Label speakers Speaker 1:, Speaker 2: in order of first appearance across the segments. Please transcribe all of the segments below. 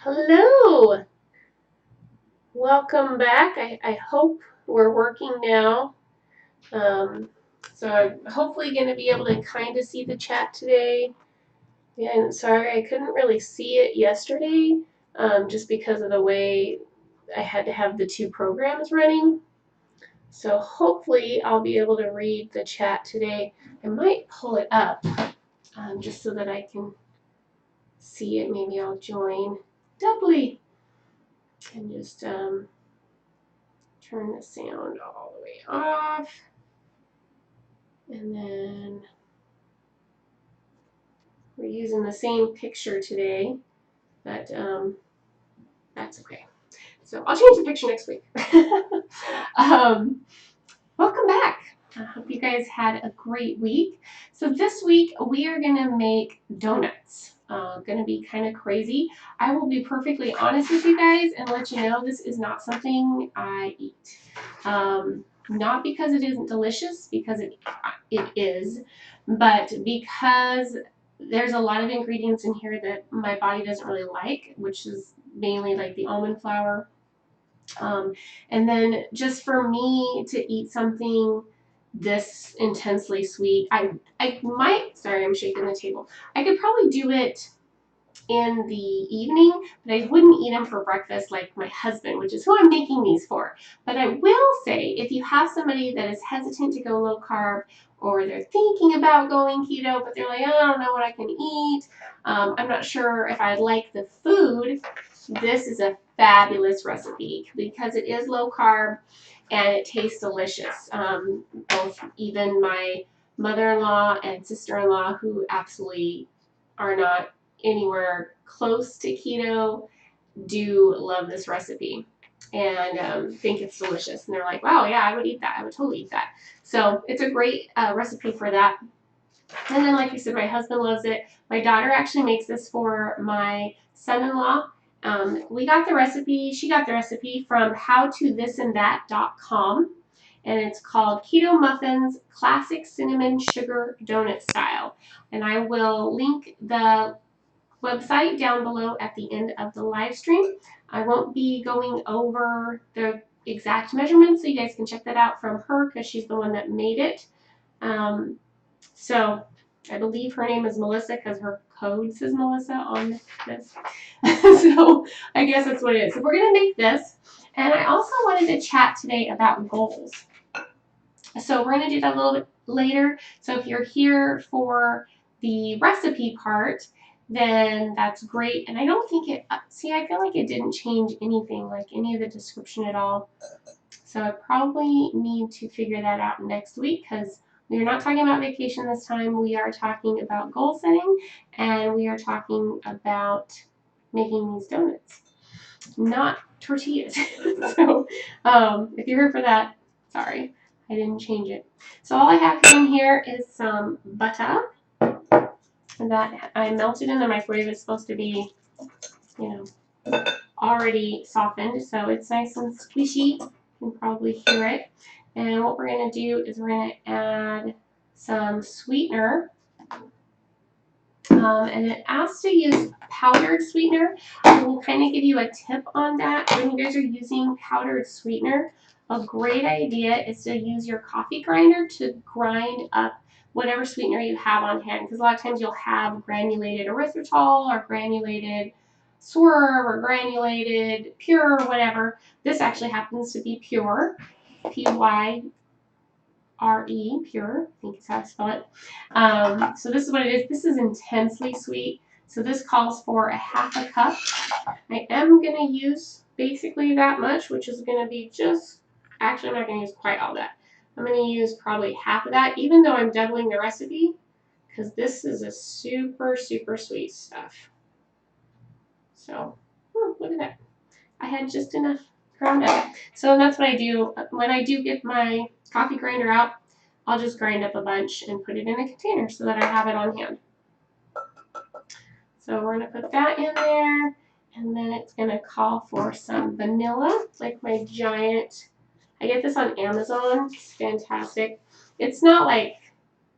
Speaker 1: Hello, welcome back. I hope we're working now. Um, so I'm hopefully going to be able to kind of see the chat today. Yeah, and sorry I couldn't really see it yesterday, just because of the way I had to have the two programs running. So hopefully I'll be able to read the chat today. I might pull it up, just so that I can see it. Maybe I'll join doubly and just turn the sound all the way off. And then we're using the same picture today, but that's okay. So I'll change the picture next week. um, Welcome back. I hope you guys had a great week. So this week we are going to make donuts. Going to be kind of crazy. I will be perfectly honest with you guys and let you know this is not something I eat. Not because it isn't delicious, because it is, but because there's a lot of ingredients in here that my body doesn't really like, which is mainly like the almond flour. And then just for me to eat something this intensely sweet, I might, sorry, I'm shaking the table. I could probably do it in the evening, but I wouldn't eat them for breakfast like my husband, which is who I'm making these for. But I will say, if you have somebody that is hesitant to go low carb, or they're thinking about going keto, but they're like, I don't know what I can eat, I'm not sure if I like the food, this is a fabulous recipe because it is low carb and it tastes delicious. Both even my mother-in-law and sister-in-law, who absolutely are not anywhere close to keto, do love this recipe and think it's delicious. And they're like, wow, yeah, I would eat that. I would totally eat that. So it's a great recipe for that. And then, like I said, my husband loves it. My daughter actually makes this for my son-in-law. We got the recipe, she got the recipe from howtothisandthat.com. And it's called Keto Muffins Classic Cinnamon Sugar Donut Style. And I will link the website down below at the end of the live stream. I won't be going over the exact measurements, so you guys can check that out from her because she's the one that made it. So I believe her name is Melissa because her code says Melissa on this. So I guess that's what it is. So we're going to make this. And I also wanted to chat today about goals. So we're going to do that a little bit later. So if you're here for the recipe part, then that's great. And I don't think it, see, I feel like it didn't change anything, like any of the description at all. So I probably need to figure that out next week because we're not talking about vacation this time. We are talking about goal setting and we are talking about making these donuts, not tortillas. So if you're here for that, sorry, I didn't change it. So all I have in here is some butter that I melted in the microwave. It's supposed to be, you know, already softened, so it's nice and squishy. You can probably hear it. And what we're going to do is we're going to add some sweetener. And it asks to use powdered sweetener. I will kind of give you a tip on that. When you guys are using powdered sweetener, a great idea is to use your coffee grinder to grind up whatever sweetener you have on hand. Because a lot of times you'll have granulated erythritol or granulated swerve or granulated pure or whatever. This actually happens to be pure, P-Y R-E, pure, I think is how to spell it. So this is what it is. This is intensely sweet. So this calls for a half a cup. I am going to use basically that much, which is going to be just, actually I'm not going to use quite all that. I'm going to use probably half of that, even though I'm doubling the recipe, because this is a super, super sweet stuff. So, look at that. I had just enough ground up. So that's what I do. When I do get my coffee grinder out, I'll just grind up a bunch and put it in a container so that I have it on hand. So we're going to put that in there, and then it's going to call for some vanilla, like my giant, I get this on Amazon, it's fantastic. It's not like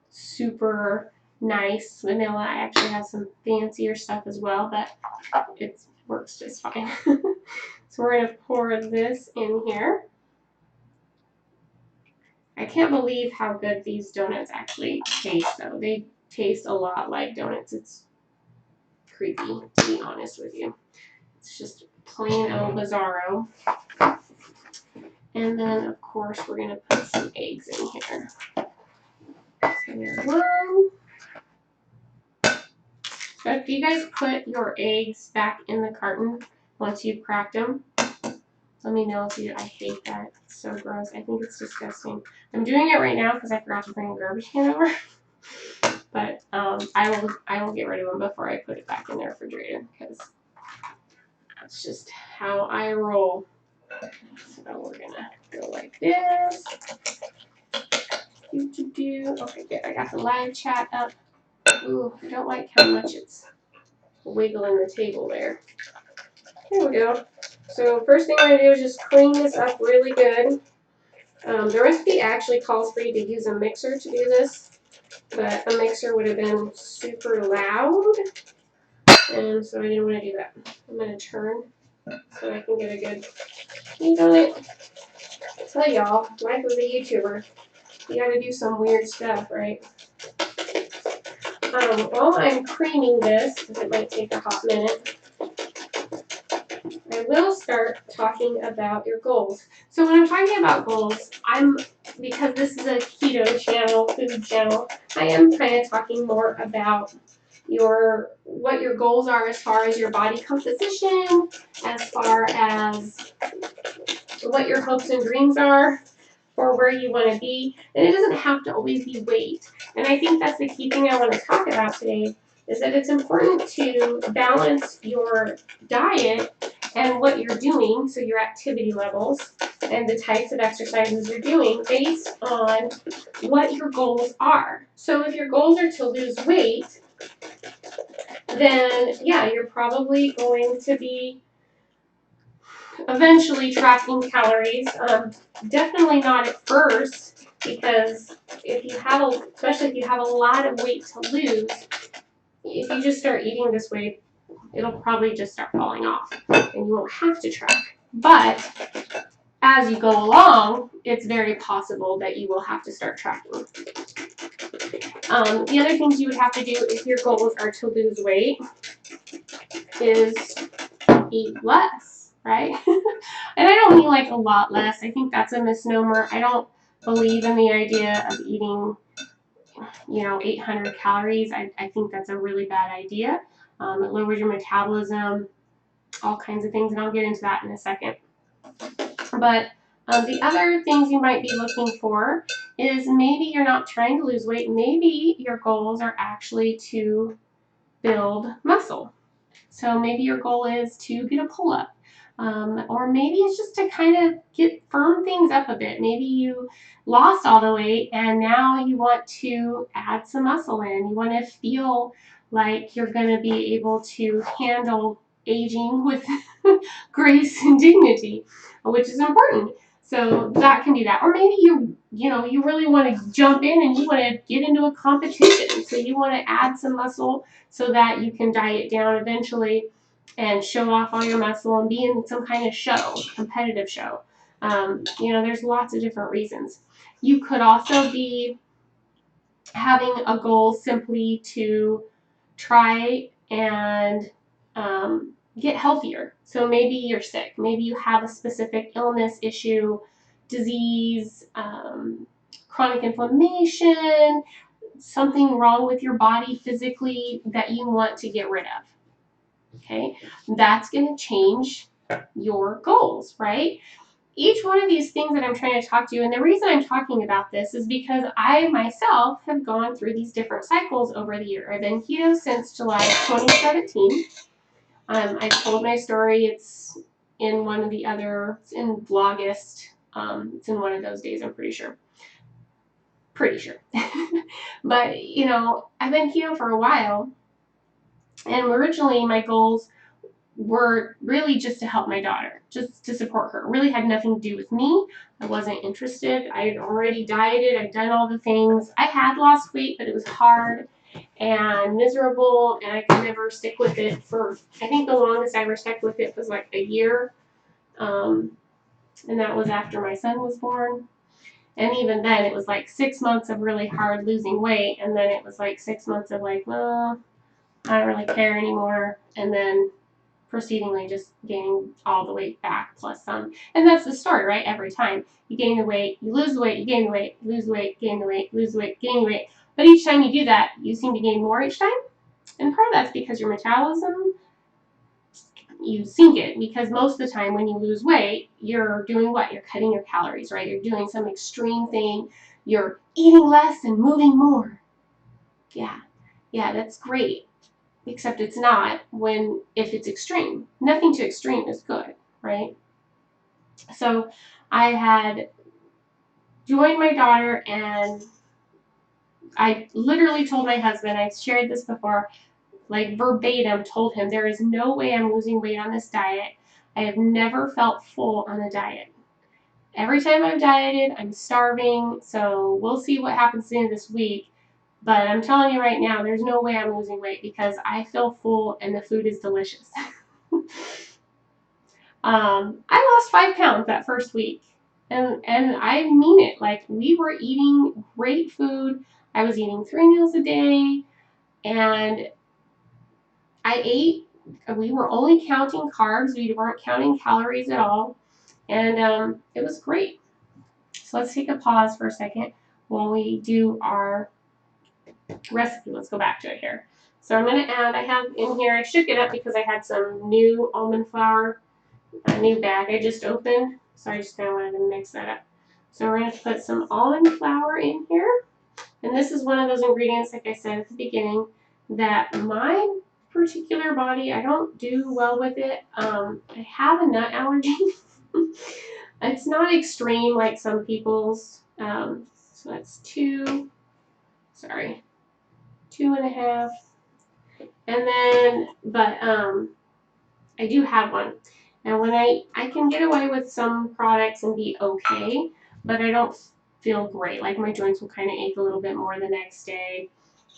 Speaker 1: super nice vanilla, I actually have some fancier stuff as well, but works just fine. So we're going to pour this in here. I can't believe how good these donuts actually taste, though. They taste a lot like donuts. It's creepy, to be honest with you. It's just plain old bizarro. And then, of course, we're going to put some eggs in here. So there's one. So if you guys put your eggs back in the carton once you've cracked them, let me know if you, I hate that. It's so gross. I think it's disgusting. I'm doing it right now because I forgot to bring a garbage can over. But I will get rid of them before I put it back in the refrigerator because that's just how I roll. So we're gonna go like this. Okay, good. I got the live chat up. Ooh, I don't like how much it's wiggling the table there. There we go. So first thing I'm gonna do is just clean this up really good. The recipe actually calls for you to use a mixer to do this, but a mixer would have been super loud, and so I didn't want to do that. I'm going to turn so I can get a good heat on it. I tell y'all, life of a YouTuber, you got to do some weird stuff, right? While I'm creaming this, because it might take a hot minute, I will start talking about your goals. So when I'm talking about goals, because this is a keto channel, food channel, I am kind of talking more about what your goals are as far as your body composition, as far as what your hopes and dreams are for where you want to be. And it doesn't have to always be weight. And I think that's the key thing I want to talk about today, is that it's important to balance your diet and what you're doing, so your activity levels and the types of exercises you're doing based on what your goals are. So if your goals are to lose weight, then yeah, you're probably going to be eventually tracking calories. Definitely not at first, because especially if you have a lot of weight to lose, if you just start eating this way, it'll probably just start falling off and you won't have to track. But as you go along, it's very possible that you will have to start tracking. The other things you would have to do if your goals are to lose weight is eat less, right? And I don't mean like a lot less. I think that's a misnomer. I don't believe in the idea of eating, 800 calories. I think that's a really bad idea. It lowers your metabolism, all kinds of things, and I'll get into that in a second. But the other things you might be looking for is maybe you're not trying to lose weight. Maybe your goals are actually to build muscle. So maybe your goal is to get a pull-up. Or maybe it's just to kind of firm things up a bit. Maybe you lost all the weight and now you want to add some muscle in. You want to feel like you're going to be able to handle aging with grace and dignity, which is important. So that can be that. Or maybe you really want to jump in and you want to get into a competition. So you want to add some muscle so that you can diet down eventually and show off all your muscle and be in some kind of show, competitive show. There's lots of different reasons. You could also be having a goal simply to try and get healthier. So maybe you're sick. Maybe you have a specific illness, issue, disease, chronic inflammation, something wrong with your body physically that you want to get rid of. Okay, that's going to change your goals, right? Each one of these things that I'm trying to talk to you, and the reason I'm talking about this is because I myself have gone through these different cycles over the year. I've been keto since July 2017. I told my story. It's in one of the other, it's in Vlogust. It's in one of those days, I'm pretty sure. But, I've been keto for a while. And originally my goals were really just to help my daughter, just to support her. It really had nothing to do with me. I wasn't interested. I had already dieted. I'd done all the things. I had lost weight, but it was hard. and miserable, and I could never stick with it for, I think the longest I ever stuck with it was like a year. And that was after my son was born. And even then, it was like 6 months of really hard losing weight, and then it was like 6 months of like, well, I don't really care anymore, and then proceedingly just gaining all the weight back plus some. And that's the story, right? Every time you gain the weight, you lose the weight, you gain the weight, lose the weight, gain the weight, lose the weight, gain the weight. But each time you do that, you seem to gain more each time. And part of that's because your metabolism, you sink it, because most of the time when you lose weight, you're doing what? You're cutting your calories, right? You're doing some extreme thing. You're eating less and moving more. Yeah, that's great. Except it's not if it's extreme. Nothing too extreme is good, right? So I had joined my daughter, and I literally told my husband, I've shared this before, like verbatim told him, there is no way I'm losing weight on this diet. I have never felt full on a diet. Every time I've dieted, I'm starving, so we'll see what happens at the end of this week. But I'm telling you right now, there's no way I'm losing weight because I feel full and the food is delicious. I lost 5 pounds that first week. And I mean it. Like, we were eating great food. I was eating 3 meals a day, and we were only counting carbs. We weren't counting calories at all. And it was great. So let's take a pause for a second while we do our recipe. Let's go back to it here. So I'm going to add, I have in here, I shook it up because I had some new almond flour, a new bag I just opened. So I just kind of wanted to mix that up. So we're going to put some almond flour in here. And this is one of those ingredients, like I said at the beginning, that my particular body, I don't do well with it. I have a nut allergy. It's not extreme like some people's. So that's 2.5. And then, but I do have one. And when I can get away with some products and be okay, but I don't feel great. Like, my joints will kind of ache a little bit more the next day.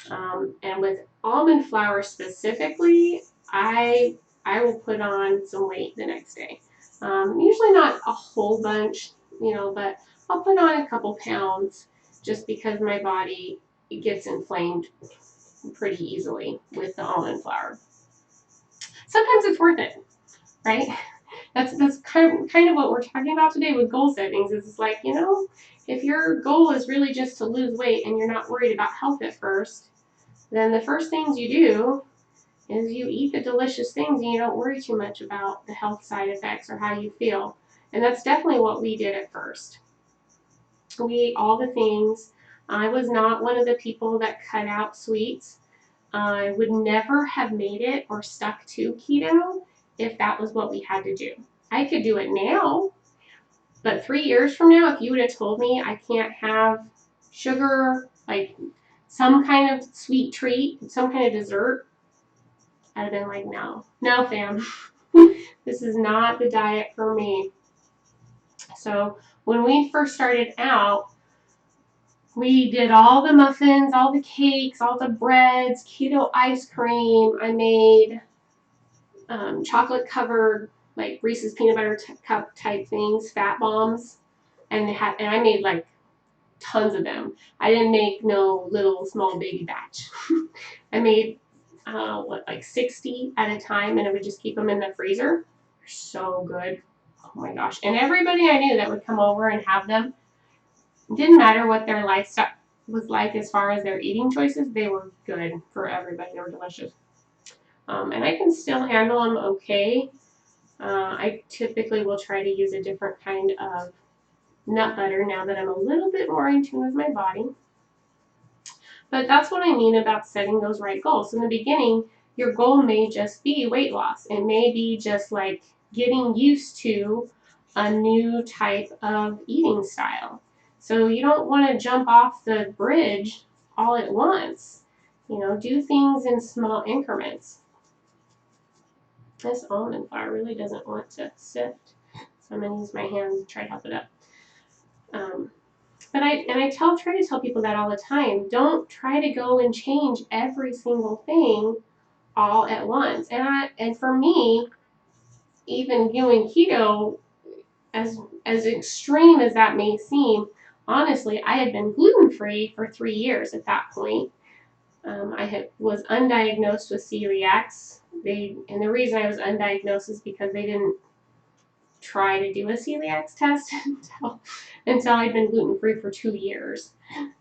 Speaker 1: And with almond flour specifically, I will put on some weight the next day. Usually not a whole bunch, but I'll put on a couple pounds just because my body gets inflamed pretty easily with the almond flour. Sometimes it's worth it, right? That's kind of what we're talking about today with goal settings. It's like, if your goal is really just to lose weight and you're not worried about health at first, then the first things you do is you eat the delicious things and you don't worry too much about the health side effects or how you feel. And that's definitely what we did at first. We ate all the things. I was not one of the people that cut out sweets. I would never have made it or stuck to keto if that was what we had to do. I could do it now, but 3 years from now, if you would have told me I can't have sugar, like some kind of sweet treat, some kind of dessert, I'd have been like, no, fam. This is not the diet for me. So when we first started out, we did all the muffins, all the cakes, all the breads, keto ice cream. I made chocolate covered, like Reese's peanut butter cup type things, fat bombs, and I made like tons of them. I didn't make no little small baby batch. I made like 60 at a time, and I would just keep them in the freezer. They're so good. Oh my gosh. And everybody I knew that would come over and have them, didn't matter what their lifestyle was like as far as their eating choices, they were good for everybody. They were delicious. And I can still handle them okay. I typically will try to use a different kind of nut butter now that I'm a little bit more in tune with my body. But that's what I mean about setting those right goals. In the beginning, your goal may just be weight loss. It may be just like getting used to a new type of eating style. So you don't want to jump off the bridge all at once. Do things in small increments. This almond flour really doesn't want to sift, so I'm going to use my hands to try to help it up. But I try to tell people that all the time. Don't try to go and change every single thing all at once. And for me, even doing keto, as extreme as that may seem, honestly, I had been gluten free for 3 years at that point. Was undiagnosed with celiacs. And the reason I was undiagnosed is because they didn't try to do a celiacs test until I'd been gluten free for 2 years.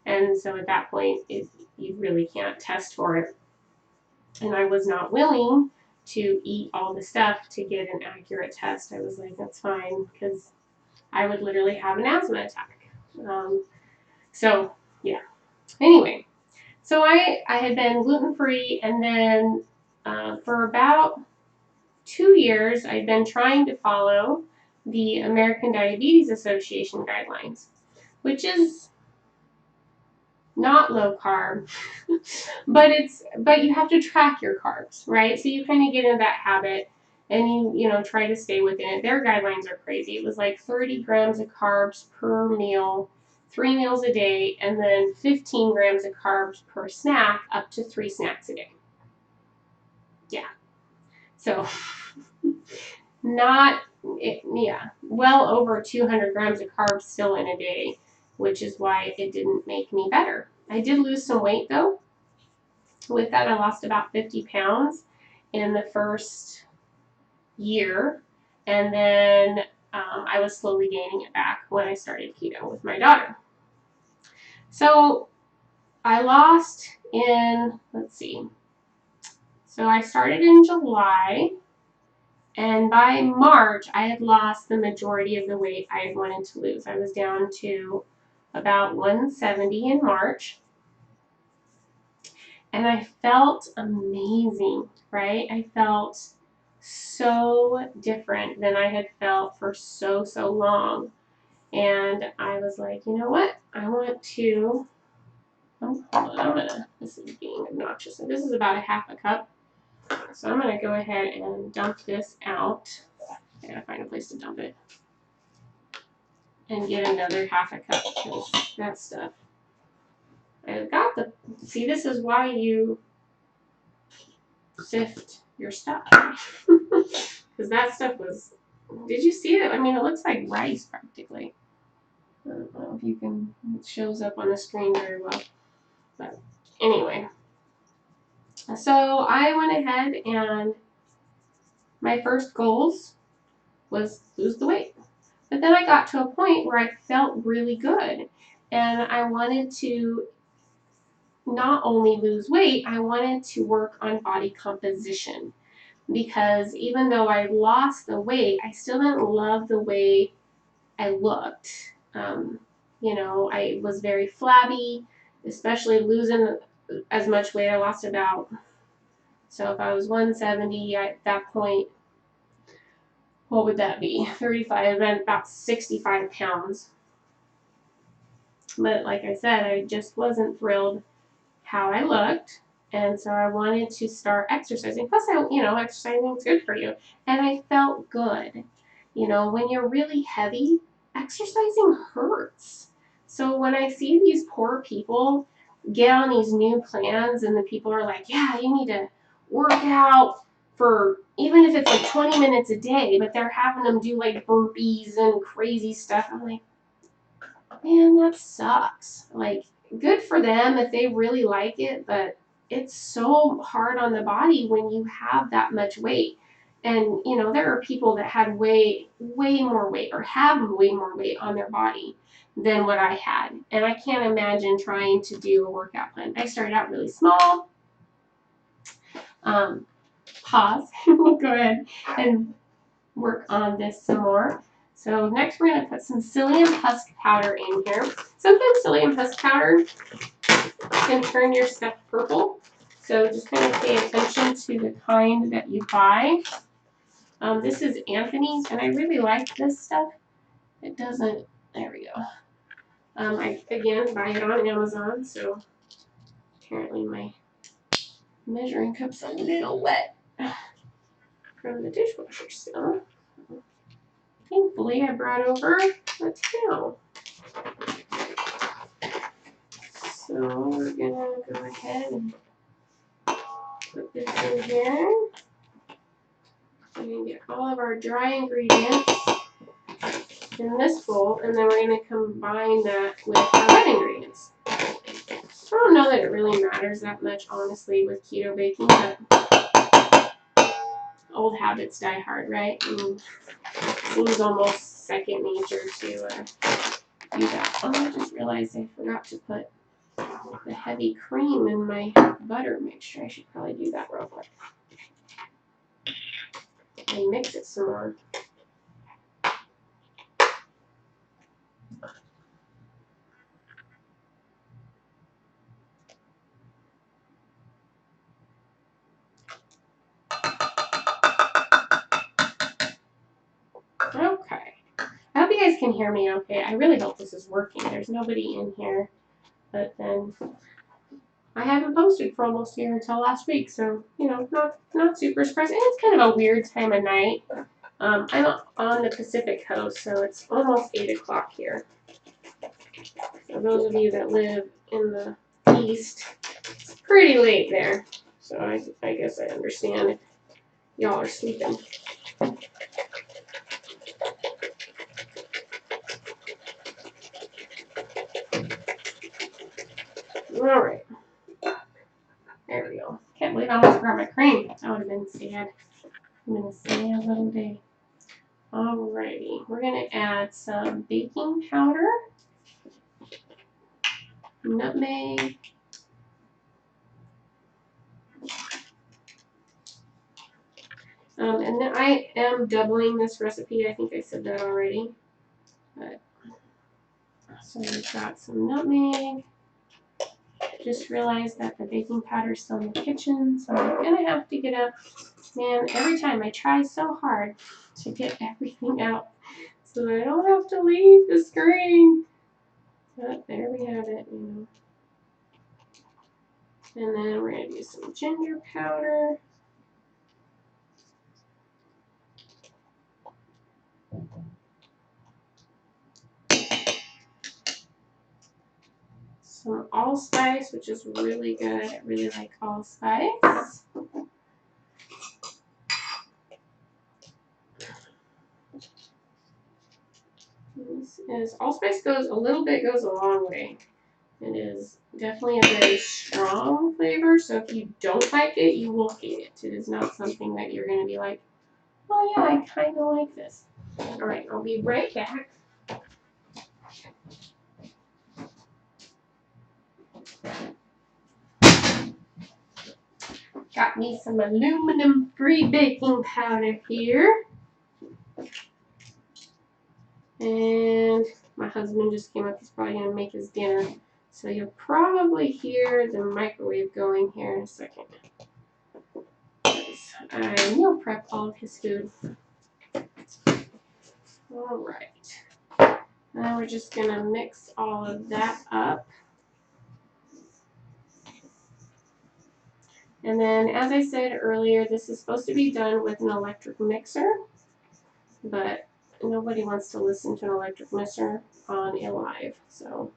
Speaker 1: And so at that point, you really can't test for it. And I was not willing to eat all the stuff to get an accurate test. I was like, that's fine, because I would literally have an asthma attack. So, yeah. Anyway, so I had been gluten-free, and then for about 2 years, I'd been trying to follow the American Diabetes Association guidelines, which is not low carb, but you have to track your carbs, right? So you kind of get in that habit, and you try to stay within it. Their guidelines are crazy. It was like 30 grams of carbs per meal, 3 meals a day, and then 15 grams of carbs per snack, up to 3 snacks a day. Yeah. So well over 200 grams of carbs still in a day, which is why it didn't make me better. I did lose some weight though. With that, I lost about 50 pounds in the first year, and then I was slowly gaining it back when I started keto with my daughter. So I lost so I started in July, and by March, I had lost the majority of the weight I had wanted to lose. I was down to about 170 in March. And I felt amazing, right? I felt so different than I had felt for so long. And I was like, you know what? I want to, this is being obnoxious. This is about a half a cup. So I'm going to go ahead and dump this out. I gotta find a place to dump it. And get another half a cup, because that stuff, see, this is why you sift your stuff. Because that stuff did you see it? I mean, it looks like rice practically. I don't know if it shows up on the screen very well. But anyway, so I went ahead, and my first goals was lose the weight. But then I got to a point where I felt really good, and I wanted to not only lose weight, I wanted to work on body composition, because even though I lost the weight, I still didn't love the way I looked. I was very flabby, especially losing as much weight. I lost so if I was 170 at that point, what would that be? 35, then about 65 pounds. But like I said, I just wasn't thrilled how I looked. And so I wanted to start exercising. Plus, exercising is good for you. And I felt good. When you're really heavy, exercising hurts. So when I see these poor people get on these new plans, and the people are like, yeah, you need to work out for, even if it's like 20 minutes a day, but they're having them do like burpees and crazy stuff. I'm like, man, that sucks. Like, good for them if they really like it, but it's so hard on the body when you have that much weight. And, there are people that had way more weight, or have way more weight on their body than what I had. And I can't imagine trying to do a workout plan. I started out really small. Pause. We'll go ahead and work on this some more. So next we're going to put some psyllium husk powder in here. Sometimes psyllium husk powder can turn your stuff purple. So just kind of pay attention to the kind that you buy. This is Anthony's, and I really like this stuff. It doesn't, there we go. I, again, buy it on Amazon, so apparently my measuring cup's a little wet from the dishwasher still. Thankfully, I brought over a towel. So we're gonna go ahead and put this in here. We're gonna get all of our dry ingredients in this bowl, and then we're gonna combine that with our wet ingredients. I don't know that it really matters that much, honestly, with keto baking, but old habits die hard, right? And it seems almost second nature to do that. Oh, I just realized I forgot to put the heavy cream in my butter mixture. I should probably do that real quick. And mix it some more. Okay. I hope you guys can hear me okay. I really hope this is working. There's nobody in here. But then I haven't posted for almost a year until last week, so, you know, not super surprised. And it's kind of a weird time of night. I'm on the Pacific coast, so it's almost 8 o'clock here. For those of you that live in the east, it's pretty late there. So I guess I understand if y'all are sleeping. All right. There we go. Can't believe I almost forgot my cream. That would have been sad. I'm gonna say a little day. Alrighty. We're gonna add some baking powder, nutmeg, and then I am doubling this recipe. I think I said that already. But, so we've got some nutmeg. Just realized that the baking powder is still in the kitchen, so I'm gonna have to get up. Man, every time I try so hard to get everything out so I don't have to leave the screen. But there we have it, you know. And then we're gonna do some ginger powder. Some allspice, which is really good. I really like allspice. This is allspice goes a little bit, goes a long way. It is definitely a very strong flavor, so if you don't like it, you will hate it. It is not something that you're gonna be like, oh yeah, I kind of like this. All right, I'll be right back. Got me some aluminum-free baking powder here. And my husband just came up. He's probably going to make his dinner. So you'll probably hear the microwave going here in a second. I meal prep all of his food. All right. Now we're just going to mix all of that up. And then, as I said earlier, this is supposed to be done with an electric mixer, but nobody wants to listen to an electric mixer on a live, so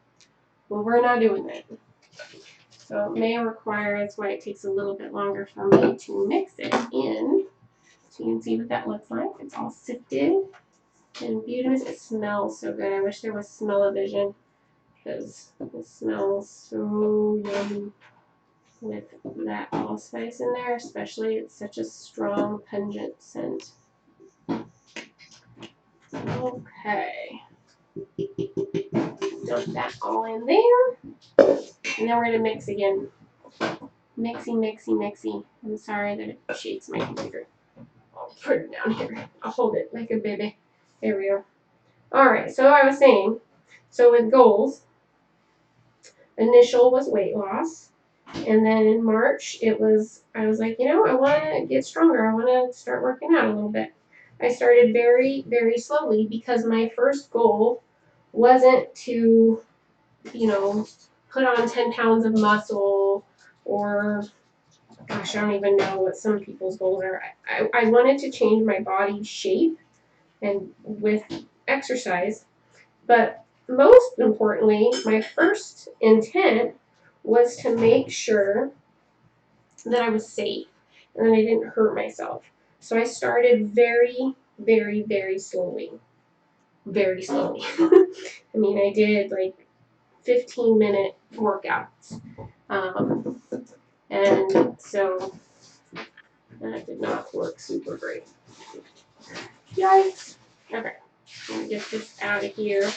Speaker 1: well, we're not doing that. So it may require, that's why it takes a little bit longer for me to mix it in. So you can see what that looks like. It's all sifted and beautiful. It smells so good. I wish there was smell-o-vision because it smells so yummy. With that allspice in there, especially, it's such a strong, pungent scent. Okay. Dump that all in there. And then we're going to mix again. Mixy, mixy, mixy. I'm sorry that it shakes my computer. I'll put it down here. I'll hold it like a baby. There we go. Alright, so I was saying, so with goals, initial was weight loss. And then in March, I was like, you know, I want to get stronger. I want to start working out a little bit. I started very, very slowly because my first goal wasn't to, you know, put on 10 pounds of muscle or, gosh, I don't even know what some people's goals are. I wanted to change my body shape and with exercise. But most importantly, my first intent was to make sure that I was safe and that I didn't hurt myself. So I started very, very, very slowly. Very slowly. I mean, I did like 15-minute workouts. And so that did not work super great. Yikes. Okay. Let me get this out of here.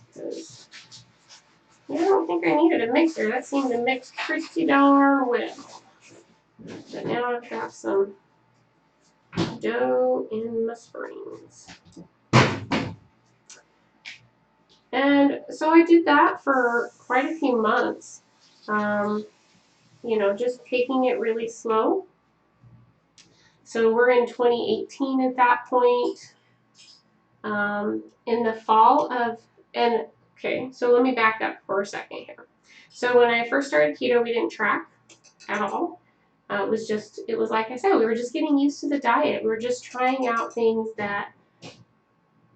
Speaker 1: Because I don't think I needed a mixer. That seemed to mix pretty darn well. But now I've got some dough in my springs. And so I did that for quite a few months. You know, just taking it really slow. So we're in 2018 at that point. In the fall of, and okay, so let me back up for a second here. So when I first started keto, we didn't track at all. It was like I said, we were just getting used to the diet. We were just trying out things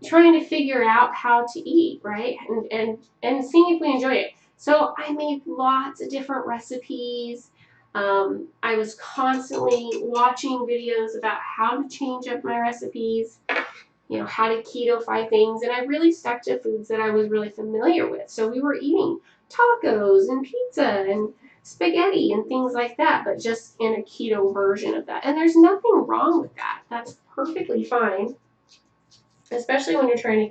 Speaker 1: trying to figure out how to eat, right? And seeing if we enjoy it. So I made lots of different recipes. I was constantly watching videos about how to change up my recipes, you know, how to keto-fy things, and I really stuck to foods that I was really familiar with. So we were eating tacos and pizza and spaghetti and things like that, but just in a keto version of that. And there's nothing wrong with that. That's perfectly fine, especially when you're trying to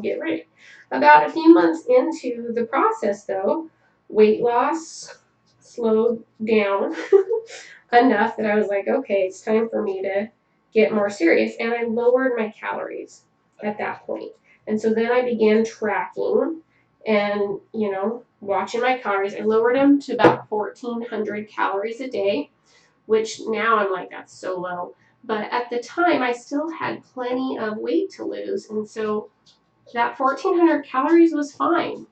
Speaker 1: get ready. About a few months into the process, though, weight loss slowed down enough that I was like, okay, it's time for me to get more serious. And I lowered my calories at that point. And so then I began tracking and, you know, watching my calories. I lowered them to about 1,400 calories a day, which now I'm like, that's so low. But at the time, I still had plenty of weight to lose. And so that 1,400 calories was fine.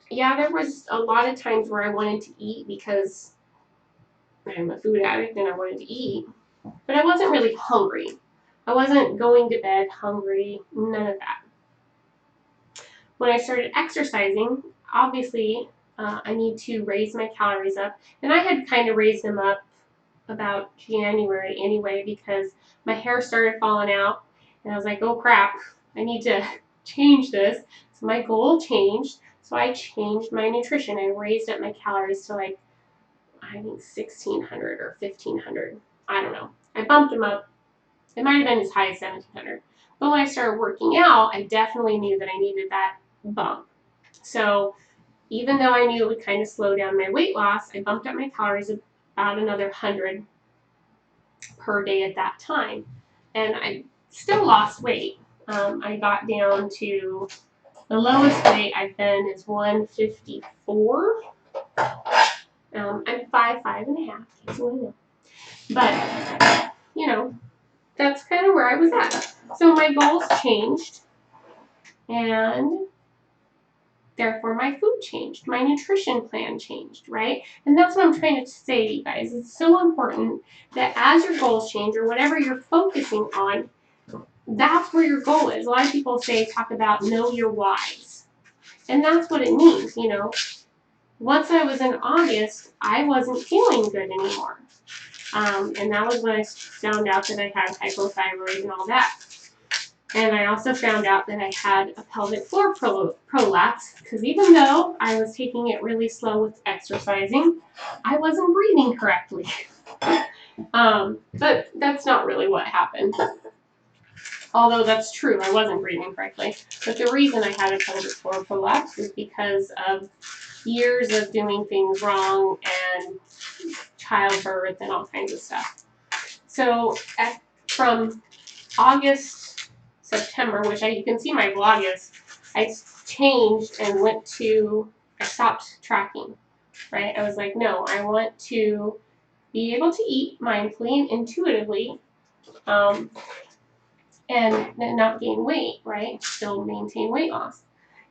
Speaker 1: Yeah, there was a lot of times where I wanted to eat because I'm a food addict and I wanted to eat, but I wasn't really hungry. I wasn't going to bed hungry, none of that. When I started exercising, obviously I need to raise my calories up, and I had kind of raised them up about January anyway because my hair started falling out, and I was like, oh crap, I need to change this. So my goal changed, so I changed my nutrition and raised up my calories to like, I think 1,600 or 1,500. I don't know. I bumped them up. It might have been as high as 1,700. But when I started working out, I definitely knew that I needed that bump. So even though I knew it would kind of slow down my weight loss, I bumped up my calories about another 100 per day at that time. And I still lost weight. I got down to the lowest weight I've been is 154. I'm 5'5.5", so I know. But, you know, that's kind of where I was at. So my goals changed, and therefore my food changed. My nutrition plan changed, right? And that's what I'm trying to say to you guys. It's so important that as your goals change or whatever you're focusing on, that's where your goal is. A lot of people talk about know your whys. And that's what it means, you know. Once I was in August, I wasn't feeling good anymore. And that was when I found out that I had hypothyroid and all that. And I also found out that I had a pelvic floor prolapse because even though I was taking it really slow with exercising, I wasn't breathing correctly. But that's not really what happened. Although that's true, I wasn't breathing correctly. But the reason I had a pelvic floor prolapse is because of years of doing things wrong and childbirth and all kinds of stuff. So from August, September, which you can see my vlog is, I changed and I stopped tracking, right? I was like, no, I want to be able to eat mindfully and intuitively, and not gain weight, right? Still maintain weight loss.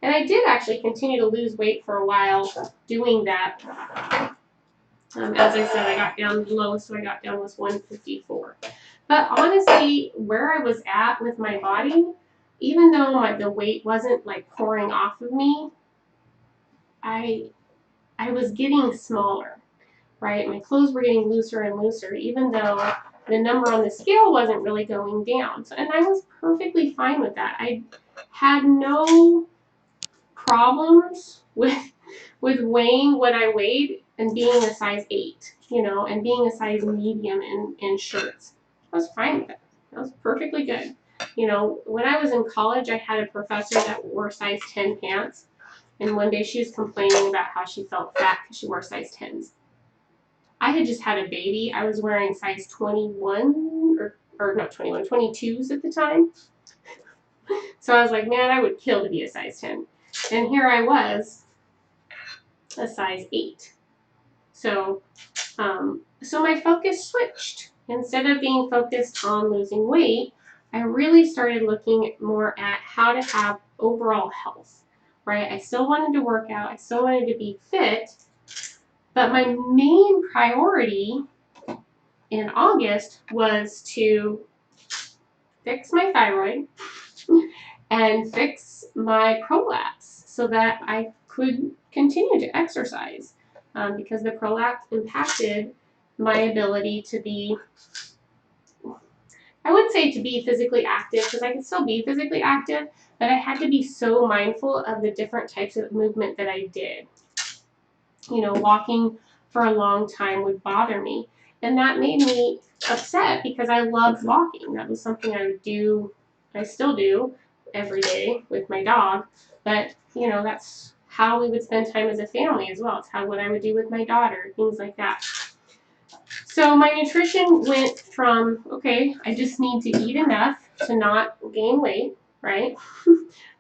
Speaker 1: And I did actually continue to lose weight for a while doing that. As I said, I got down, the lowest I got down was 154. But honestly, where I was at with my body, even though the weight wasn't like pouring off of me, I I was getting smaller, right? My clothes were getting looser and looser, even though the number on the scale wasn't really going down. So, and I was perfectly fine with that. I had no problems with weighing what I weighed and being a size 8, and being a size medium in shirts. I was fine with it. That was perfectly good. When I was in college, I had a professor that wore size 10 pants, and one day she was complaining about how she felt fat because she wore size 10s. I had just had a baby. I was wearing size 21 or not 21, 22s at the time. So I was like, man, I would kill to be a size 10. And here I was, a size 8. So my focus switched. Instead of being focused on losing weight, I really started looking more at how to have overall health, right? I still wanted to work out. I still wanted to be fit. But my main priority in August was to fix my thyroid and fix my prolapse so that I could continue to exercise, because the prolapse impacted my ability to be, I wouldn't say to be physically active, because I could still be physically active, but I had to be so mindful of the different types of movement that I did. Walking for a long time would bother me, and that made me upset because I loved walking. That was something I would do, I still do, every day with my dog, but that's how we would spend time as a family as well. It's what I would do with my daughter, things like that. So my nutrition went from, okay, I just need to eat enough to not gain weight, right?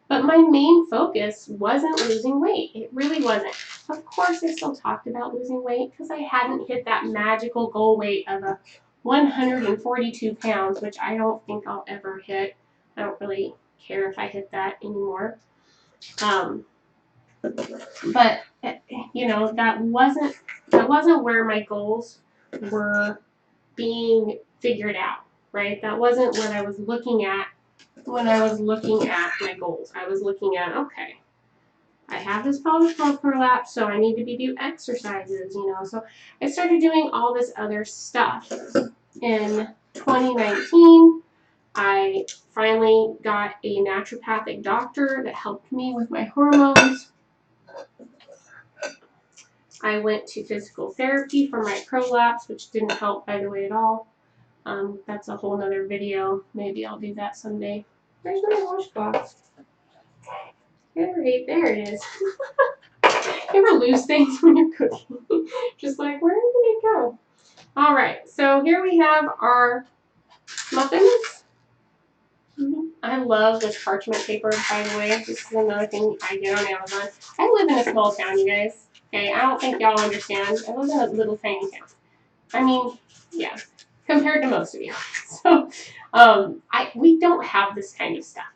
Speaker 1: But my main focus wasn't losing weight. It really wasn't. Of course, I still talked about losing weight because I hadn't hit that magical goal weight of 142 pounds, which I don't think I'll ever hit. I don't really care if I hit that anymore. But that wasn't where my goals were being figured out, right? That wasn't what I was looking at when I was looking at my goals. I was looking at, okay, I have this pelvic floor prolapse, so I need to do exercises, So I started doing all this other stuff. In 2019, I finally got a naturopathic doctor that helped me with my hormones. I went to physical therapy for my prolapse, which didn't help, by the way, at all. That's a whole nother video. Maybe I'll do that someday. Where's my washcloth? There it is. You ever lose things when you're cooking? Just like, where did it go? All right, so here we have our muffins. I love this parchment paper, by the way. This is another thing I get on Amazon. I live in a small town, you guys. Okay, I don't think y'all understand. I live in a little tiny town. I mean, yeah, compared to most of you. So, we don't have this kind of stuff.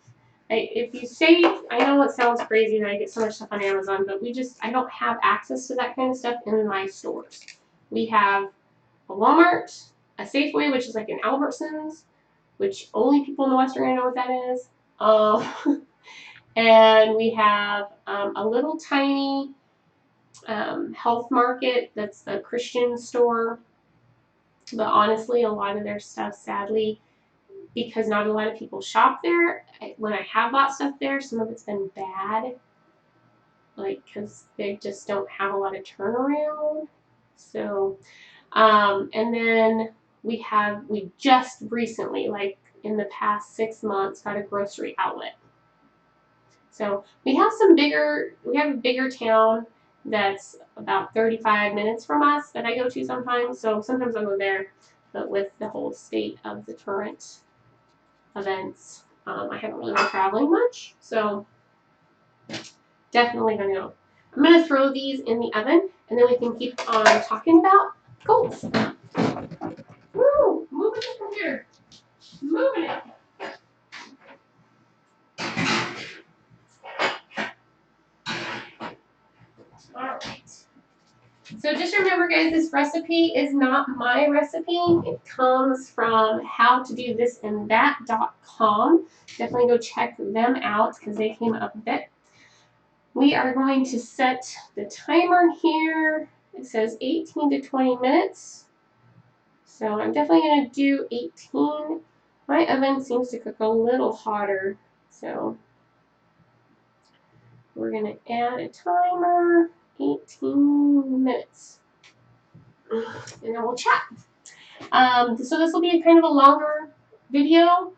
Speaker 1: If you say, I know it sounds crazy that I get so much stuff on Amazon, but I don't have access to that kind of stuff in my stores. We have a Walmart, a Safeway, which is like an Albertsons, which only people in the West are going to know what that is. And we have a little tiny health market that's a Christian store. But honestly, a lot of their stuff, sadly, because not a lot of people shop there, when I have bought stuff there, some of it's been bad. Because they just don't have a lot of turnaround. So, and then we just recently, like in the past 6 months, got a grocery outlet. So we have a bigger town that's about 35 minutes from us that I go to sometimes. So sometimes I'll go there, but with the whole state of the current events, I haven't really been traveling much. So definitely gonna go. I'm gonna throw these in the oven, and then we can keep on talking about goals. Woo! Moving the computer. Moving it. Alright. So just remember, guys, this recipe is not my recipe. It comes from howtodothisandthat.com. Definitely go check them out because they came up a bit. We are going to set the timer here. It says 18 to 20 minutes. So I'm definitely going to do 18. My oven seems to cook a little hotter, so we're going to add a timer, 18 minutes, and then we'll chat. So this will be a kind of a longer video.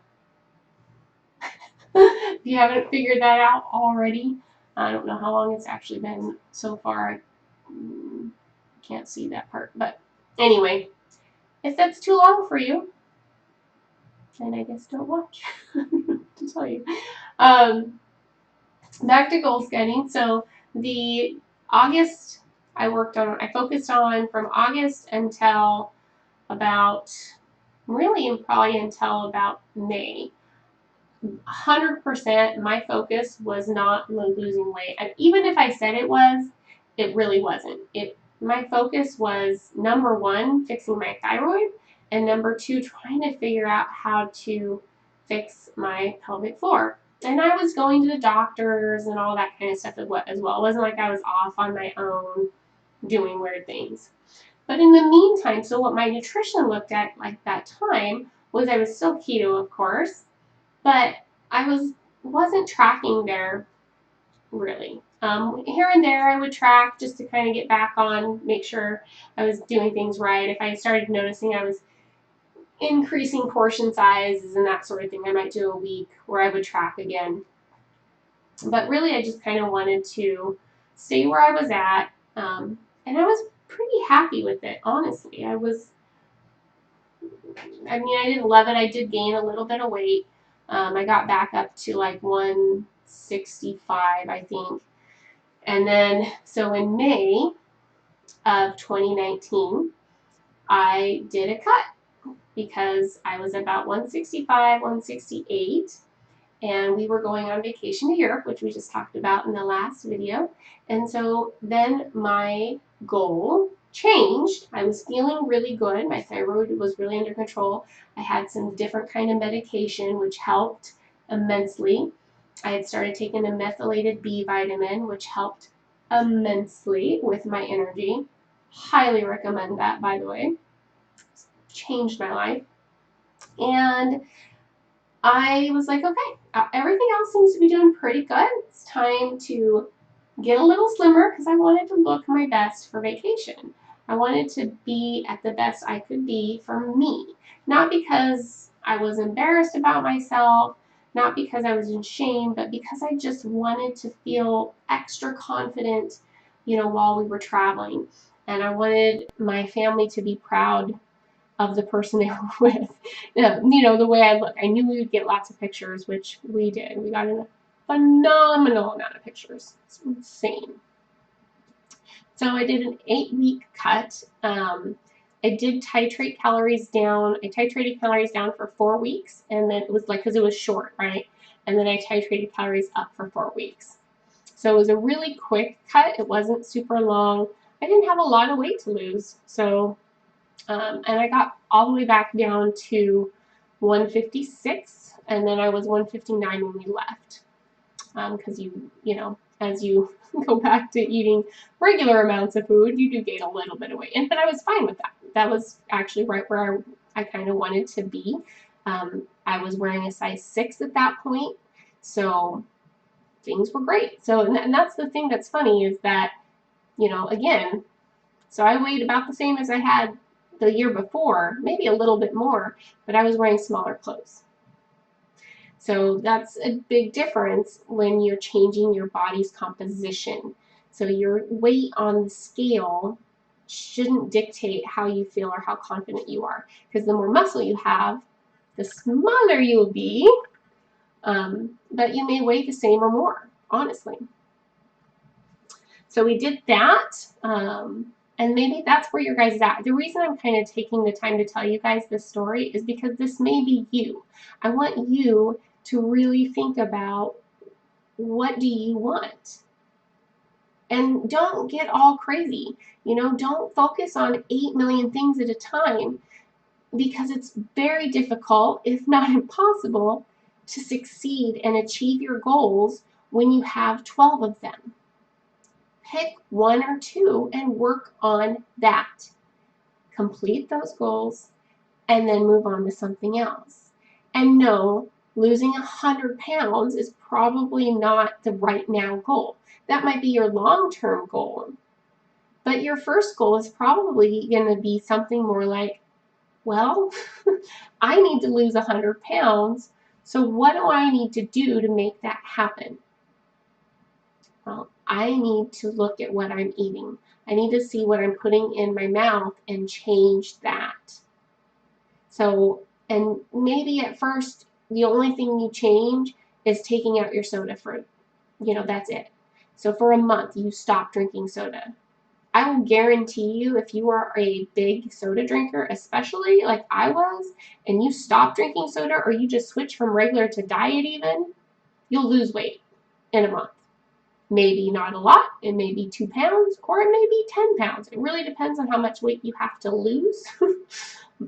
Speaker 1: If you haven't figured that out already, I don't know how long it's actually been so far. I can't see that part, but anyway, if that's too long for you, then I guess don't watch. To tell you. Back to goal setting. So the August I focused on from August until about, really probably until about May. 100% my focus was not losing weight. And even if I said it was, it really wasn't. My focus was, number one, fixing my thyroid, and number two, trying to figure out how to fix my pelvic floor. And I was going to the doctors and all that kind of stuff as well. It wasn't like I was off on my own doing weird things. But in the meantime, so what my nutrition looked at like that time was, I was still keto, of course, but I wasn't tracking there really. Here and there I would track just to kind of get back on, make sure I was doing things right. If I started noticing I was increasing portion sizes and that sort of thing, I might do a week where I would track again. But really I just kind of wanted to stay where I was at, and I was pretty happy with it, honestly. I didn't love it. I did gain a little bit of weight. I got back up to like 165, I think. And then, so in May of 2019, I did a cut because I was about 165, 168, and we were going on vacation to Europe, which we just talked about in the last video. And so then my goal changed. I was feeling really good. My thyroid was really under control. I had some different kind of medication, which helped immensely. I had started taking a methylated B vitamin, which helped immensely with my energy. Highly recommend that, by the way. Changed my life. And I was like, okay, everything else seems to be doing pretty good. It's time to get a little slimmer because I wanted to look my best for vacation. I wanted to be at the best I could be for me. Not because I was embarrassed about myself, not because I was in shame, but because I just wanted to feel extra confident, while we were traveling. And I wanted my family to be proud of the person they were with. The way I look. I knew we would get lots of pictures, which we did. We got a phenomenal amount of pictures. It's insane. So I did an 8-week cut. I did titrate calories down. I titrated calories down for 4 weeks, and then it was because it was short, right? And then I titrated calories up for 4 weeks. So it was a really quick cut. It wasn't super long. I didn't have a lot of weight to lose. So and I got all the way back down to 156, and then I was 159 when we left. Because as you go back to eating regular amounts of food, you do gain a little bit of weight. But I was fine with that. That was actually right where I kind of wanted to be. I was wearing a size 6 at that point, so things were great. So, and that's the thing that's funny is that, again, so I weighed about the same as I had the year before, maybe a little bit more, but I was wearing smaller clothes. So that's a big difference when you're changing your body's composition. So your weight on the scale shouldn't dictate how you feel or how confident you are, because the more muscle you have, the smaller you will be, but you may weigh the same or more, honestly. So we did that. And maybe that's where your guys is at. The reason I'm kind of taking the time to tell you guys this story is because this may be you. I want you to really think about, what do you want? And don't get all crazy. Don't focus on 8 million things at a time, because it's very difficult, if not impossible, to succeed and achieve your goals when you have 12 of them. Pick one or two and work on that. Complete those goals and then move on to something else. And no, losing 100 pounds is probably not the right now goal. That might be your long-term goal. But your first goal is probably going to be something more like, well, I need to lose 100 pounds, so what do I need to do to make that happen? Well, I need to look at what I'm eating. I need to see what I'm putting in my mouth and change that. So, and maybe at first, the only thing you change is taking out your soda for, that's it. So for a month, you stop drinking soda. I will guarantee you, if you are a big soda drinker, especially like I was, and you stop drinking soda or you just switch from regular to diet even, you'll lose weight in a month. Maybe not a lot, it may be 2 pounds, or it may be 10 pounds. It really depends on how much weight you have to lose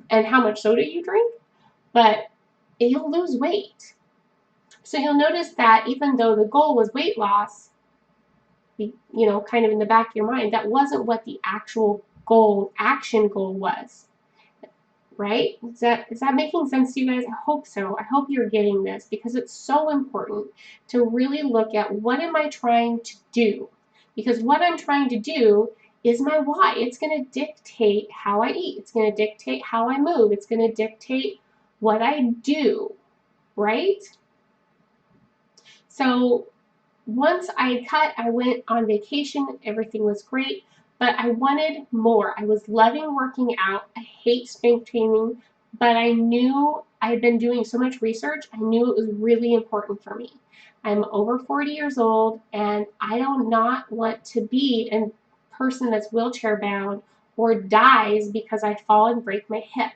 Speaker 1: and how much soda you drink, but you'll lose weight. So you'll notice that even though the goal was weight loss, kind of in the back of your mind, that wasn't what the actual action goal was. Right? Is that making sense to you guys? I hope so. I hope you're getting this, because it's so important to really look at, what am I trying to do? Because what I'm trying to do is my why. It's going to dictate how I eat. It's going to dictate how I move. It's going to dictate what I do, right? So once I went on vacation, everything was great, but I wanted more. I was loving working out. I hate strength training, but I knew I had been doing so much research. I knew it was really important for me. I'm over 40 years old, and I do not want to be a person that's wheelchair bound or dies because I fall and break my hip.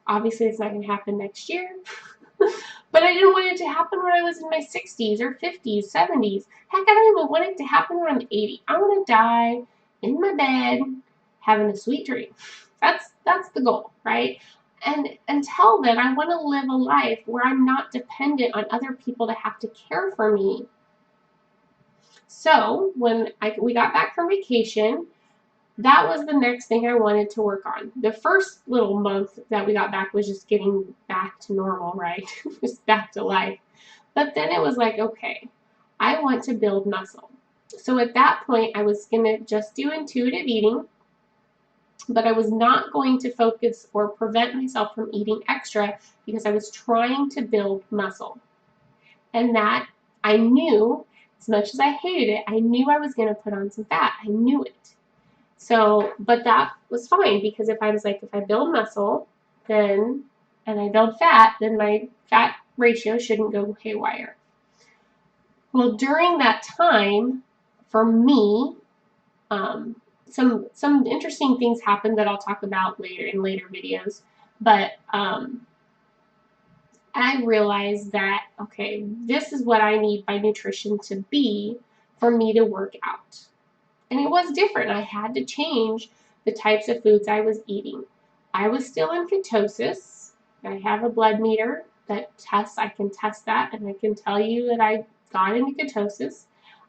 Speaker 1: Obviously, it's not going to happen next year. But I didn't want it to happen when I was in my 60s or 50s, 70s. Heck, I don't even want it to happen when I'm 80. I want to die in my bed having a sweet dream. That's the goal, right? And until then, I want to live a life where I'm not dependent on other people to have to care for me. So when we got back from vacation, that was the next thing I wanted to work on. The first little month that we got back was just getting back to normal, right? Just back to life. But then it was like, okay, I want to build muscle. So at that point, I was going to just do intuitive eating, but I was not going to focus or prevent myself from eating extra, because I was trying to build muscle. And that I knew, as much as I hated it, I knew I was going to put on some fat. I knew it. So, but that was fine, because if I build muscle, and I build fat, then my fat ratio shouldn't go haywire. Well, during that time, for me, some interesting things happened that I'll talk about later in later videos. But I realized that, okay, this is what I need my nutrition to be for me to work out. And it was different. I had to change the types of foods I was eating. I was still in ketosis. I have a blood meter that I can test that, and I can tell you that I got into ketosis.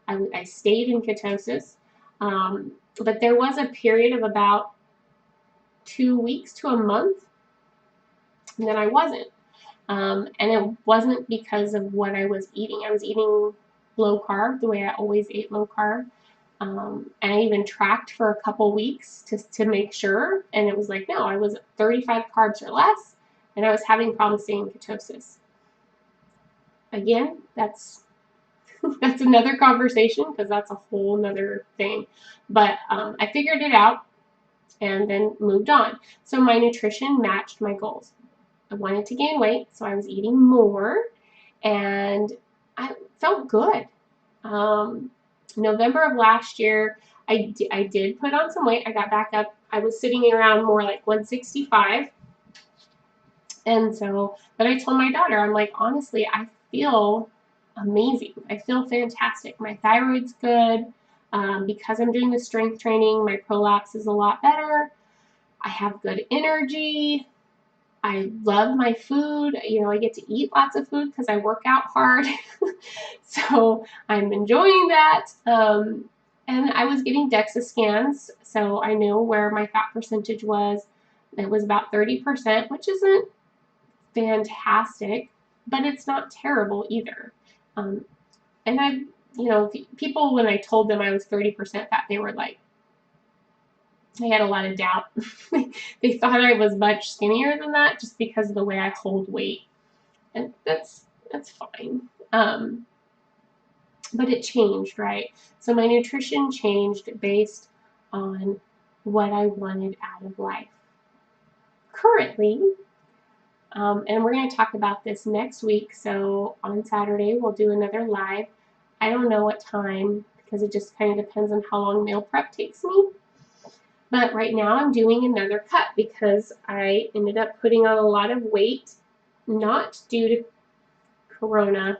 Speaker 1: I stayed in ketosis. But there was a period of about 2 weeks to a month that I wasn't. And it wasn't because of what I was eating. I was eating low carb, the way I always ate low carb. And I even tracked for a couple weeks to make sure, and it was like, no, I was 35 carbs or less, and I was having problems staying in ketosis. Again, that's another conversation, because that's a whole nother thing. But I figured it out and then moved on. So my nutrition matched my goals. I wanted to gain weight, so I was eating more, and I felt good. November of last year, I did put on some weight. I got back up. I was sitting around more like 165. And so, but I told my daughter, I'm like, honestly, I feel amazing. I feel fantastic. My thyroid's good. Because I'm doing the strength training, my prolapse is a lot better. I have good energy. I love my food. You know, I get to eat lots of food because I work out hard. So I'm enjoying that. And I was getting DEXA scans, so I knew where my fat percentage was. It was about 30%, which isn't fantastic, but it's not terrible either. Um, and I, you know, people, when I told them I was 30% fat, they were like, they had a lot of doubt. They thought I was much skinnier than that just because of the way I hold weight. And that's fine. But it changed, right? So my nutrition changed based on what I wanted out of life. Currently, and we're going to talk about this next week. So on Saturday, we'll do another live. I don't know what time because it just kind of depends on how long meal prep takes me. But right now I'm doing another cut because I ended up putting on a lot of weight, not due to Corona,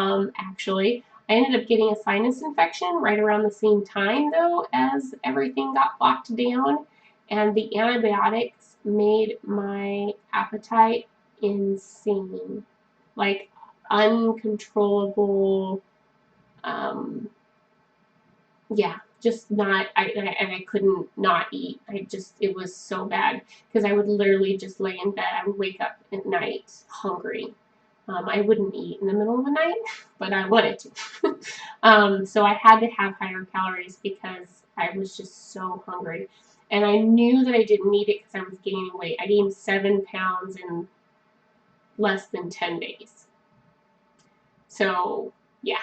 Speaker 1: actually. I ended up getting a sinus infection right around the same time, though, as everything got locked down, and the antibiotics made my appetite insane, like uncontrollable. Yeah, just not. I couldn't not eat. It was so bad because I would literally just lay in bed. I would wake up at night hungry. I wouldn't eat in the middle of the night, but I wanted to. So I had to have higher calories because I was just so hungry. And I knew that I didn't need it because I was gaining weight. I gained 7 pounds in less than 10 days. So, yeah,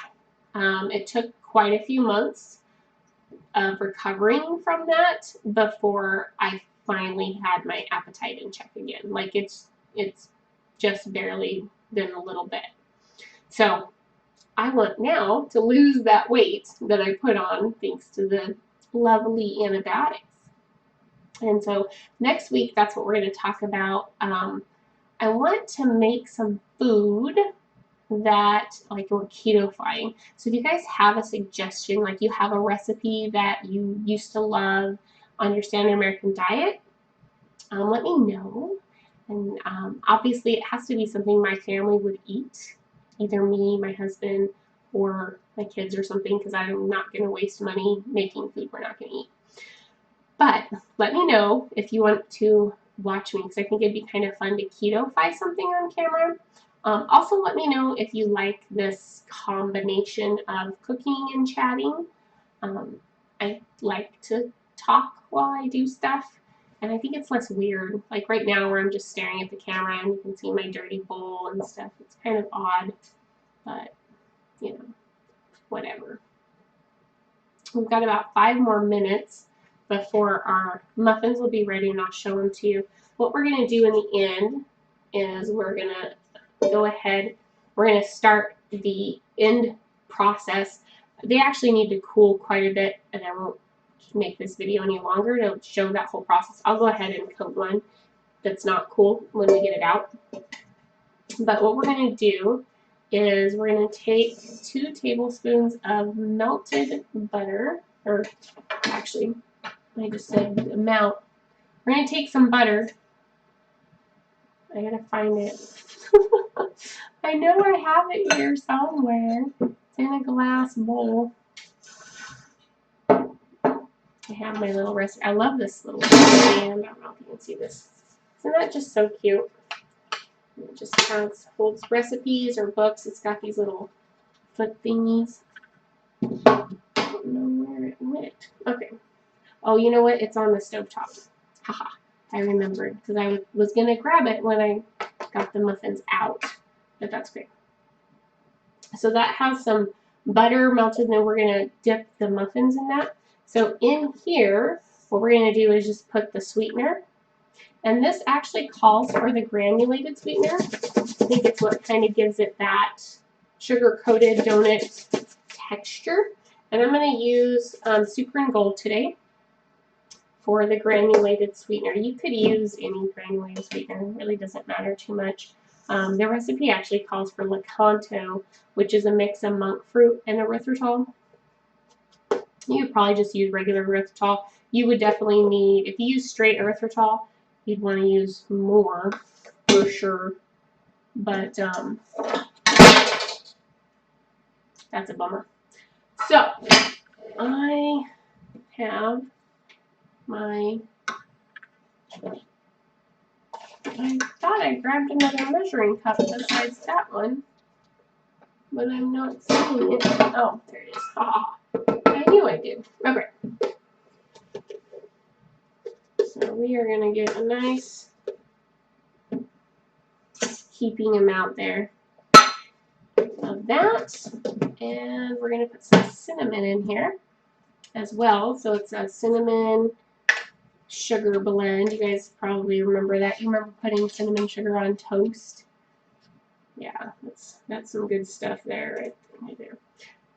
Speaker 1: it took quite a few months of recovering from that before I finally had my appetite in check again. Like it's just barely been a little bit. So I want now to lose that weight that I put on thanks to the lovely antibiotics. And so next week, that's what we're going to talk about. I want to make some food that, like, we're keto-fying. So if you guys have a suggestion, like you have a recipe that you used to love on your standard American diet, let me know. And obviously, it has to be something my family would eat, either me, my husband, or my kids or something, because I'm not going to waste money making food we're not going to eat. But let me know if you want to watch me, because I think it'd be kind of fun to keto-fy something on camera. Also, let me know if you like this combination of cooking and chatting. I like to talk while I do stuff, and I think it's less weird. Like right now where I'm just staring at the camera and you can see my dirty bowl and stuff. It's kind of odd, but, you know, whatever. We've got about 5 more minutes before our muffins will be ready, and I'll show them to you. What we're going to do in the end is we're going to go ahead, we're going to start the end process. They actually need to cool quite a bit, and I won't make this video any longer to show that whole process. I'll go ahead and coat one that's not cool when we get it out. But what we're going to do is we're going to take 2 tablespoons of melted butter, or actually, I just said amount. We're going to take some butter. I gotta find it. I know I have it here somewhere. It's in a glass bowl. I have my little recipe. I love this little stand. I don't know if you can see this. Isn't that just so cute? It just holds recipes or books. It's got these little foot thingies. I don't know where it went. Okay. Oh, you know what? It's on the stovetop. Haha. I remembered because I was going to grab it when I got the muffins out. But that's great. So that has some butter melted, and then we're going to dip the muffins in that. So in here, what we're going to do is just put the sweetener. And this actually calls for the granulated sweetener. I think it's what kind of gives it that sugar-coated donut texture. And I'm going to use Super and Gold today for the granulated sweetener. You could use any granulated sweetener. It really doesn't matter too much. The recipe actually calls for Lakanto, which is a mix of monk fruit and erythritol. You could probably just use regular erythritol. You would definitely need, if you use straight erythritol, you'd want to use more for sure. But that's a bummer. So I have my, I thought I grabbed another measuring cup besides that one, but I'm not seeing it. Oh, there it is. Ah, I knew I did. Okay. So we are going to get a nice heaping amount there of that. And we're going to put some cinnamon in here as well. So it's a cinnamon sugar blend. You guys probably remember that. You remember putting cinnamon sugar on toast? Yeah, that's some good stuff there, right there.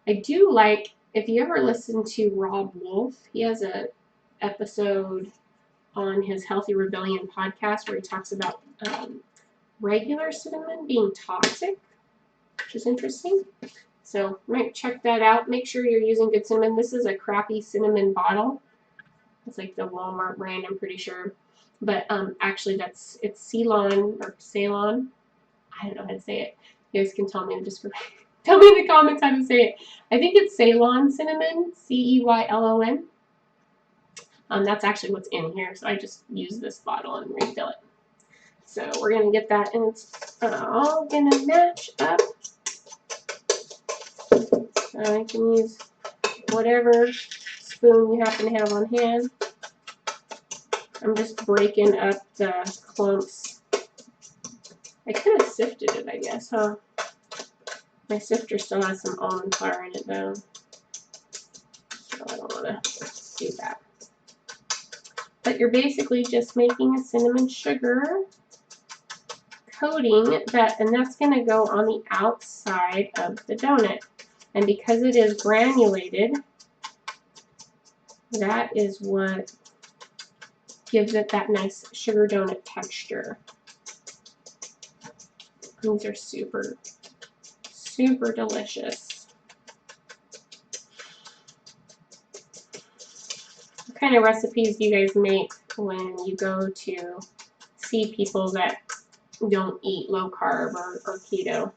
Speaker 1: I do like, if you ever listen to Rob Wolf, he has a episode on his Healthy Rebellion podcast where he talks about regular cinnamon being toxic, which is interesting. So might check that out. Make sure you're using good cinnamon. This is a crappy cinnamon bottle. It's like the Walmart brand, I'm pretty sure. But actually it's Ceylon or Ceylon. I don't know how to say it. You guys can tell me in the comments how to say it. I think it's Ceylon cinnamon, Ceylon. That's actually what's in here. So I just use this bottle and refill it. So we're gonna get that, and it's all gonna match up. So I can use whatever spoon you happen to have on hand. I'm just breaking up the clumps. I could have sifted it, I guess, huh? My sifter still has some almond flour in it, though. So I don't want to do that. But you're basically just making a cinnamon sugar coating, and that's going to go on the outside of the donut. And because it is granulated, that is what gives it that nice sugar donut texture. These are super, super delicious. What kind of recipes do you guys make when you go to see people that don't eat low carb or keto?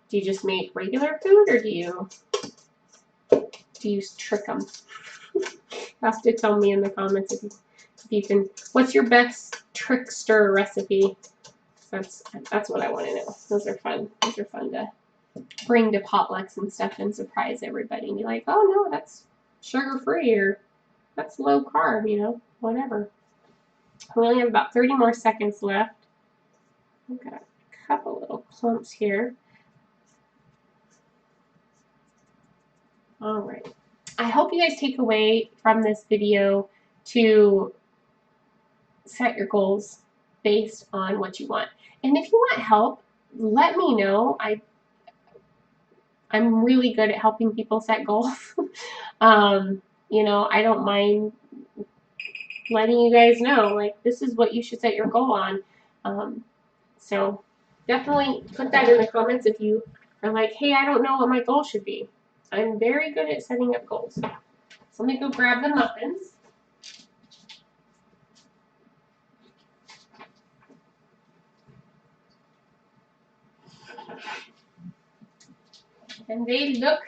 Speaker 1: Do you just make regular food, or do you trick them? You have to tell me in the comments if you can. What's your best trickster recipe? That's what I want to know. Those are fun. Those are fun to bring to potlucks and stuff and surprise everybody and be like, oh no, that's sugar free, or that's low carb, you know, whatever. We only have about 30 more seconds left. I've got a couple little clumps here. All right. I hope you guys take away from this video to set your goals based on what you want. And if you want help, let me know. I'm really good at helping people set goals. You know, I don't mind letting you guys know, like, this is what you should set your goal on. So definitely put that in the comments if you are like, hey, I don't know what my goal should be. I'm very good at setting up goals. So let me go grab the muffins. And they look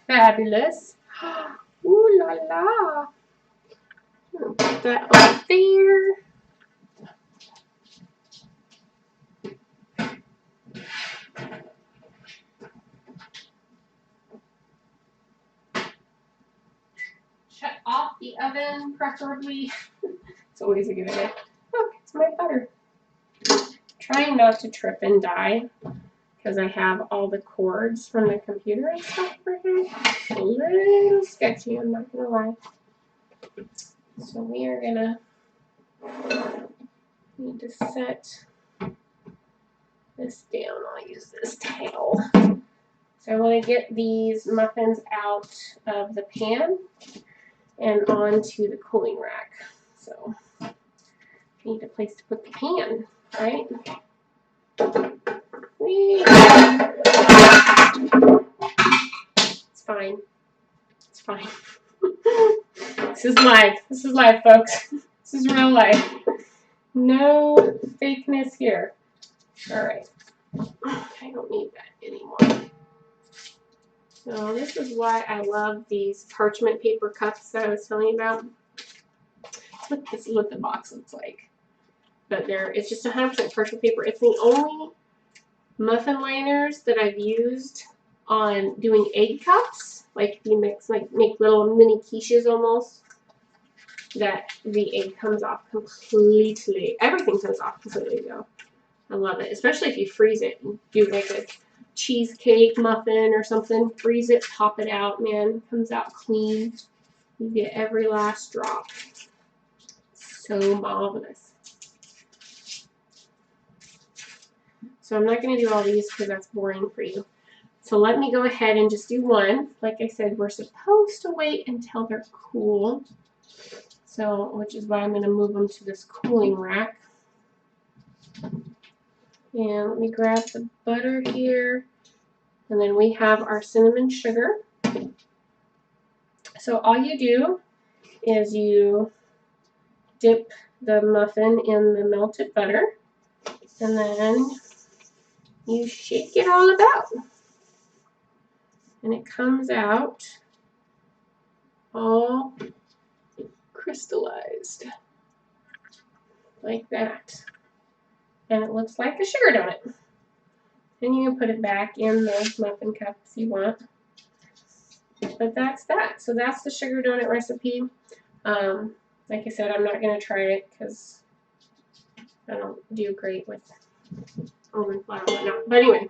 Speaker 1: fabulous. Ooh la la. I'm gonna put that on there. Shut off the oven, preferably. It's always a good idea. Look, it's my butter. Trying not to trip and die because I have all the cords from the computer and stuff for here. A little sketchy, I'm not gonna lie. So we are gonna need to set this down. I'll use this towel. So I want to get these muffins out of the pan and onto the cooling rack. So I need a place to put the pan, right? It's fine. It's fine. This is live. This is live, folks. This is real life. No fakeness here. All right. I don't need that anymore. So this is why I love these parchment paper cups that I was telling you about. This is what the box looks like. But it's just 100% parchment paper. It's the only muffin liners that I've used on doing egg cups. Like you make little mini quiches almost. That the egg comes off completely. Everything comes off completely though. I love it, especially if you freeze it and do like a cheesecake muffin or something. Freeze it, pop it out, man. It comes out clean. You get every last drop. So marvelous. So I'm not going to do all these because that's boring for you. So let me go ahead and just do one. Like I said, we're supposed to wait until they're cool. So, which is why I'm going to move them to this cooling rack. And let me grab the butter here. And then we have our cinnamon sugar. So all you do is you dip the muffin in the melted butter. And then you shake it all about. And it comes out all crystallized. Like that. And it looks like a sugar donut. And you can put it back in the muffin cup if you want. But that's that. So that's the sugar donut recipe. Like I said, I'm not going to try it because I don't do great with almond flour and whatnot. But anyway,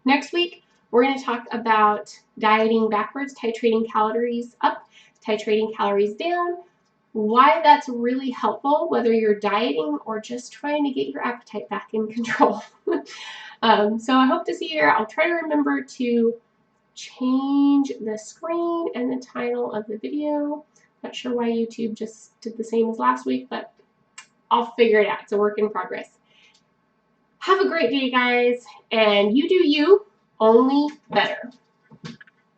Speaker 1: next week we're going to talk about dieting backwards, titrating calories up, titrating calories down, why that's really helpful, whether you're dieting or just trying to get your appetite back in control. So I hope to see you there. I'll try to remember to change the screen and the title of the video. Not sure why YouTube just did the same as last week, but I'll figure it out. It's a work in progress. Have a great day, guys, and you do you, only better.